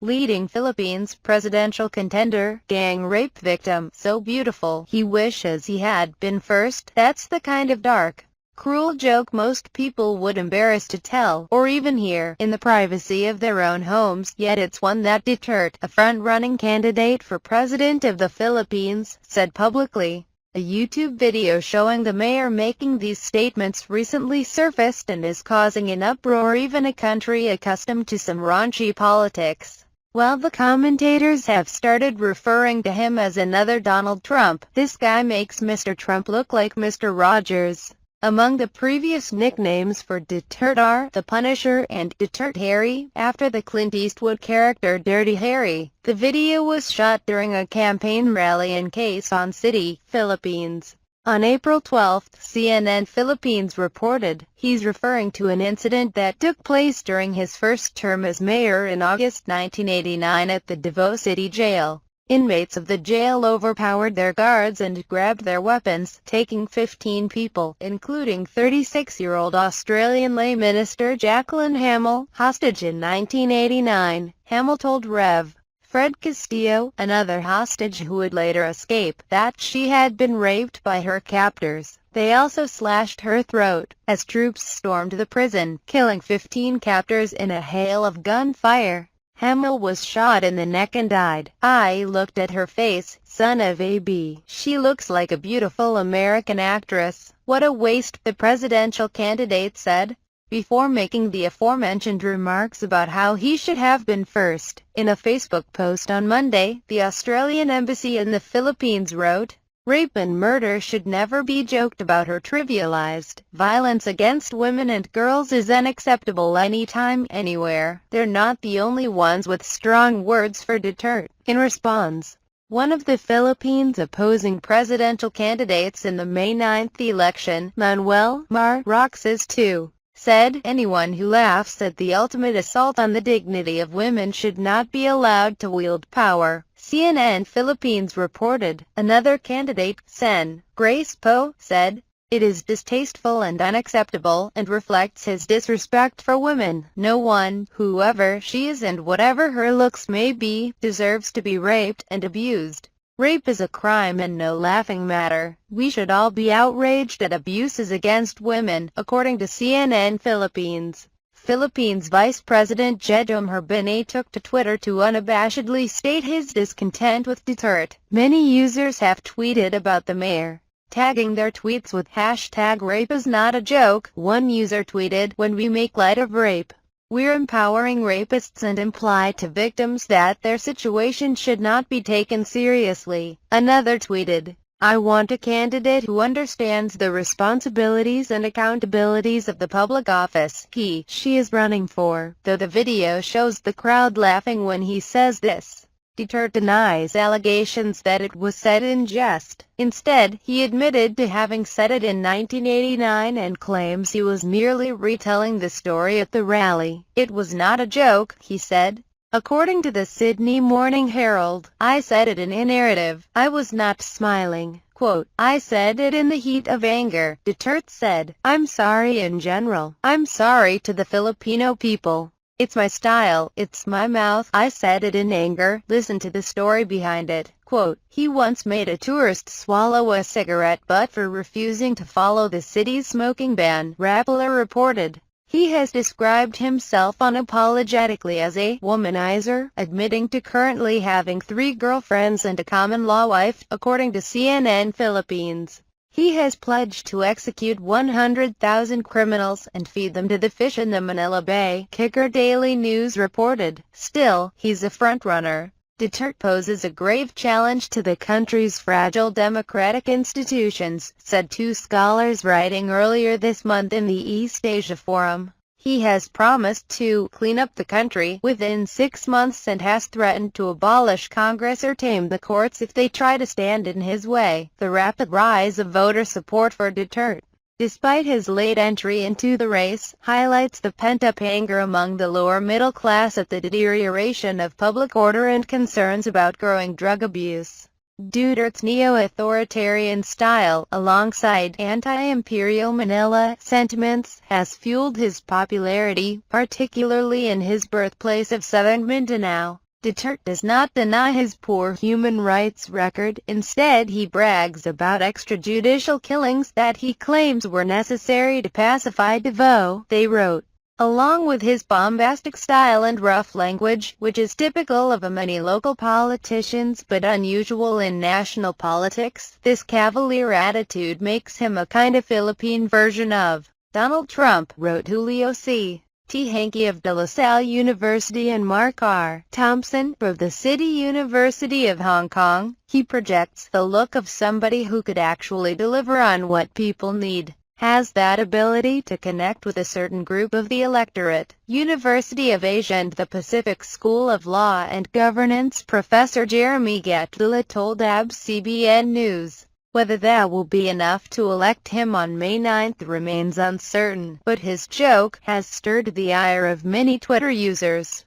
leading Philippines presidential contender, gang rape victim, so beautiful, he wishes he had been first. That's the kind of dark, cruel joke most people would embarrass to tell, or even hear, in the privacy of their own homes, yet it's one that Duterte, a front-running candidate for president of the Philippines, said publicly. A YouTube video showing the mayor making these statements recently surfaced and is causing an uproar even a country accustomed to some raunchy politics. While the commentators have started referring to him as another Donald Trump, this guy makes Mr. Trump look like Mr. Rogers. Among the previous nicknames for Duterte are the Punisher and Duterte Harry, after the Clint Eastwood character Dirty Harry. The video was shot during a campaign rally in Quezon City, Philippines. On April 12, CNN Philippines reported, he's referring to an incident that took place during his first term as mayor in August 1989 at the Davao City jail. Inmates of the jail overpowered their guards and grabbed their weapons, taking 15 people, including 36-year-old Australian lay minister Jacqueline Hamill, hostage in 1989. Hamill told Rev. Fred Castillo, another hostage who would later escape, that she had been raped by her captors. They also slashed her throat, as troops stormed the prison, killing 15 captors in a hail of gunfire. Hamill was shot in the neck and died. I looked at her face, son of a b. She looks like a beautiful American actress. What a waste, the presidential candidate said, before making the aforementioned remarks about how he should have been first. In a Facebook post on Monday, the Australian Embassy in the Philippines wrote, "Rape and murder should never be joked about or trivialized. Violence against women and girls is unacceptable anytime, anywhere." They're not the only ones with strong words for Duterte. In response, one of the Philippines' opposing presidential candidates in the May 9th election, Manuel Mar Roxas II, said, "Anyone who laughs at the ultimate assault on the dignity of women should not be allowed to wield power." CNN Philippines reported. Another candidate, Sen. Grace Poe, said, "It is distasteful and unacceptable, and reflects his disrespect for women. No one, whoever she is and whatever her looks may be, deserves to be raped and abused. Rape is a crime and no laughing matter. We should all be outraged at abuses against women," according to CNN Philippines. Philippines Vice President Digong took to Twitter to unabashedly state his discontent with Duterte. Many users have tweeted about the mayor, tagging their tweets with hashtag rape is not a joke. One user tweeted, "When we make light of rape, we're empowering rapists and imply to victims that their situation should not be taken seriously." Another tweeted, "I want a candidate who understands the responsibilities and accountabilities of the public office she is running for," though the video shows the crowd laughing when he says this. Duterte denies allegations that it was said in jest. Instead, he admitted to having said it in 1989 and claims he was merely retelling the story at the rally. "It was not a joke," he said. According to the Sydney Morning Herald, "I said it in a narrative. I was not smiling. Quote, I said it in the heat of anger." Duterte said, "I'm sorry in general. I'm sorry to the Filipino people. It's my style. It's my mouth. I said it in anger. Listen to the story behind it." Quote, he once made a tourist swallow a cigarette butt for refusing to follow the city's smoking ban, Rappler reported. He has described himself unapologetically as a womanizer, admitting to currently having 3 girlfriends and a common-law wife, according to CNN Philippines. He has pledged to execute 100,000 criminals and feed them to the fish in the Manila Bay, Kicker Daily News reported. Still, he's a frontrunner. Duterte poses a grave challenge to the country's fragile democratic institutions, said 2 scholars writing earlier this month in the East Asia Forum. He has promised to clean up the country within 6 months and has threatened to abolish Congress or tame the courts if they try to stand in his way. The rapid rise of voter support for Duterte, despite his late entry into the race, highlights the pent-up anger among the lower middle class at the deterioration of public order and concerns about growing drug abuse. Duterte's neo-authoritarian style, alongside anti-imperial Manila sentiments, has fueled his popularity, particularly in his birthplace of southern Mindanao. Duterte does not deny his poor human rights record. Instead, he brags about extrajudicial killings that he claims were necessary to pacify Davao, they wrote. Along with his bombastic style and rough language, which is typical of many local politicians but unusual in national politics, this cavalier attitude makes him a kind of Philippine version of Donald Trump, wrote Julio C. T. Hankey of De La Salle University and Mark R. Thompson of the City University of Hong Kong. He projects the look of somebody who could actually deliver on what people need, has that ability to connect with a certain group of the electorate. University of Asia and the Pacific School of Law and Governance Professor Jeremy Gatula told ABS-CBN News. Whether that will be enough to elect him on May 9 remains uncertain, but his joke has stirred the ire of many Twitter users.